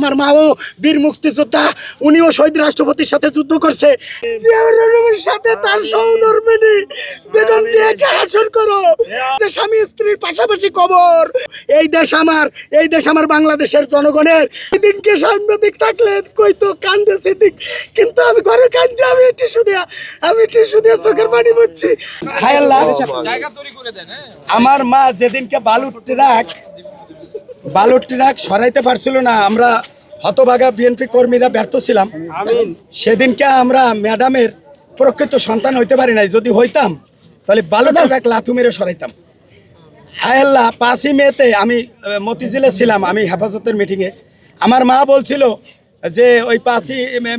আমার মাও বীর মুক্তিযোদ্ধা, উনিও শহীদ রাষ্ট্রপতির সাথে যুদ্ধ করছে। জিয়াউর রহমানের সাথে তার সহধর্মিণী বেগম জিয়াকে হাসর করো, যে স্বামী স্ত্রীর পাশাপাশি কবর। এই দেশ আমার বাংলাদেশের জনগণের। দিনকে সাংবাদিক থাকলে কইতো কান্দে সিদ্দিক, কিন্তু আমি ঘরে কান্দে, আমি টিস্যু দিয়া চোখের পানি পড়ছি। হায় আল্লাহ, আমার মা যেদিনকে বালুর ট্রাক সরাইতে পারছিল না, আমরা হতভাগা বিএনপি কর্মীরা ব্যর্থ ছিলাম, সেদিনকে আমরা ম্যাডামের প্রকৃত সন্তান হইতে পারি নাই। যদি হইতাম তাহলে বালুর ট্রাক লাথু মেরে সরাইতাম। হায় আল্লাহ, 5ই মেতে আমি মতিঝিলে ছিলাম, আমি হেফাজতের মিটিংয়ে। আমার মা বলছিল যে ওই 5ই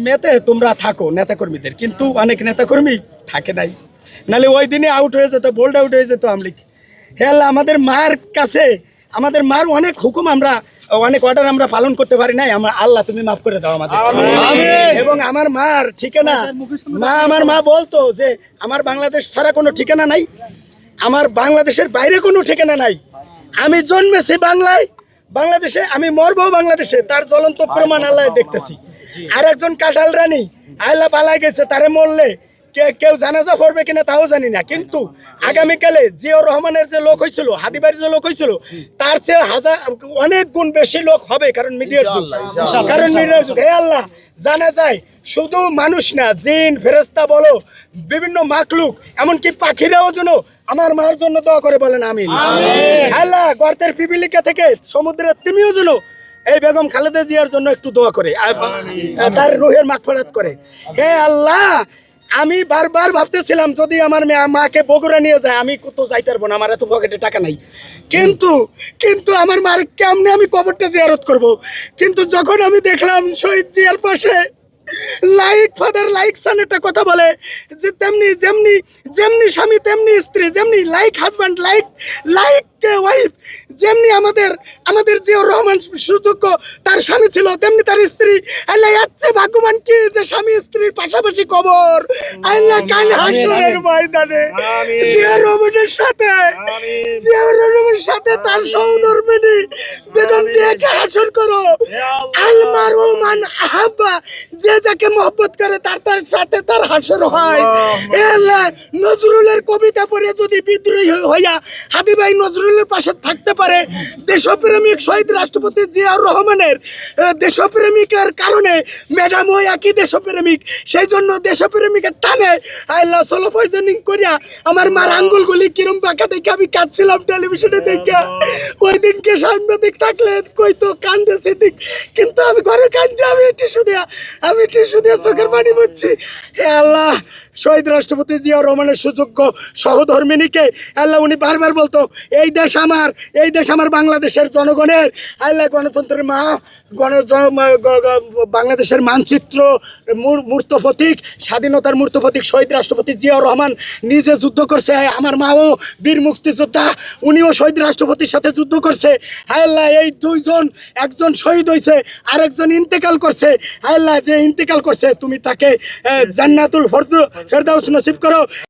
মেতে তোমরা থাকো নেতাকর্মীদের, কিন্তু অনেক নেতাকর্মী থাকে নাই, নাহলে ওই দিনে আউট হয়ে যেত, বোল্ড আউট হয়ে যেত আমলিগ। হে আল্লাহ, আমাদের মার কাছে, আমাদের মার অনেক হুকুম আমরা, অনেক অর্ডার আমরা পালন করতে পারি নাই। আল্লাহ তুমি মাফ করে দাও আমাদের। এবং আমার মার ঠিকানা, আমার মা বলতো যে আমার বাংলাদেশ ছাড়া কোনো ঠিকানা নাই, আমার বাংলাদেশের বাইরে কোনো ঠিকানা নাই। আমি জন্মেছি বাংলাদেশে, আমি মরবো বাংলাদেশে, তার জ্বলন্ত প্রমাণ আল্লাহ দেখতেছি। আর একজন কাঁঠাল রানী আল্লাহ পালাই গেছে, তারে মরলে কেউ জানাজা পড়বে কিনা তাও জানি না, কিন্তু আগামীকালে জিয়াউর রহমানের যে লোক হয়েছিল, হাদিবাড়ির যে লোক হয়েছিল, তার চেয়ে অনেক গুণ বেশি লোক হবে, কারণ মিডিয়ার যুগ। হে আল্লাহ, জানা যায় শুধু মানুষ না, জিন ফেরেশতা বলো, বিভিন্ন মাখলুক, এমনকি পাখিরাও যেন আমার মার জন্য দোয়া করে, বলেন আমিন। আল্লাহ, গর্তের পিপিলিকা থেকে সমুদ্রের তিমিও যেন এই বেগম খালেদা জিয়ার জন্য একটু দোয়া করে, তার রুহের মাগফিরাত করে। হে আল্লাহ, আমি বারবার ভাবতেছিলাম যদি আমার মাকে বগুড়া নিয়ে যায়, আমি তো যাইতে পারবো না, আমার এত পকেটে টাকা নাই, কিন্তু আমার মার কেমনে আমি কবরটা জিয়ারত করব। কিন্তু যখন আমি দেখলাম শহীদ জিয়ার পাশে লাইক ফাদার লাইক সান একটা কথা বলে, যে যেমনি স্বামী তেমনি স্ত্রী, যেমনি লাইক হাজব্যান্ড লাইক ওয়াইফ, যেমনি আমাদের জিয়াউর রহমান সুযোগ্য তার স্বামী ছিল, তেমনি তার স্ত্রী। আল্লাহ, এত ভাগ্যবান কি যে স্বামী স্ত্রীর পাশাপাশি কবর। আল্লাহ, কাল হাসরের ময়দানে জিয়াউর রহমানের সাথে তার সহধর্মিণী বেগম জিয়াকে হাসর করো। আল মারুমান আহাব্বা, যে যাকে মহব্বত করে তার সাথে তার হাসর হয়। আল্লাহ, নজরুলের কবিতা পড়ে যদি বিদ্রোহী হইয়া হাদি ভাই নজরুলের পাশে থাকতে পারে, দেশপ্রেমিক শহীদ রাষ্ট্রপতি জিয়াউর রহমানের দেশপ্রেমিকের কারণে ম্যাডাম ওই একই দেশপ্রেমিক, সেই জন্য দেশপ্রেমিকের টানে আল্লাহ সোলো পয়জনিং করিয়া আমার মার আঙ্গুলগুলি কিরম বাঁকা দেখে আমি কাঁদছিলাম টেলিভিশনে দেখে। ওই দিনকে সাংবাদিক থাকলে কইতো কান্দে সিদ্দিক, কিন্তু আমি ঘরে কান্দে, আমি টিস্যু দিয়া চোখের পানি পড়ছি। হে আল্লাহ, শহীদ রাষ্ট্রপতি জিয়াউর রহমানের সুযোগ্য সহধর্মিণীকে আল্লাহ, উনি বারবার বলতো এই দেশ আমার বাংলাদেশের জনগণের। আল্লাহ, গণতন্ত্রের মা, বাংলাদেশের মানচিত্র, মূর্ত প্রতীক, স্বাধীনতার মূর্ত প্রতীক শহীদ রাষ্ট্রপতি জিয়াউর রহমান নিজে যুদ্ধ করছে। আমার মাও বীর মুক্তিযোদ্ধা, উনিও শহীদ রাষ্ট্রপতির সাথে যুদ্ধ করছে। আল্লাহ, এই দুইজন, একজন শহীদ হয়েছে, আরেকজন ইন্তেকাল করছে। আল্লাহ, যে ইন্তেকাল করছে তুমি তাকে জান্নাতুল ফেরদাউস নসিব করো।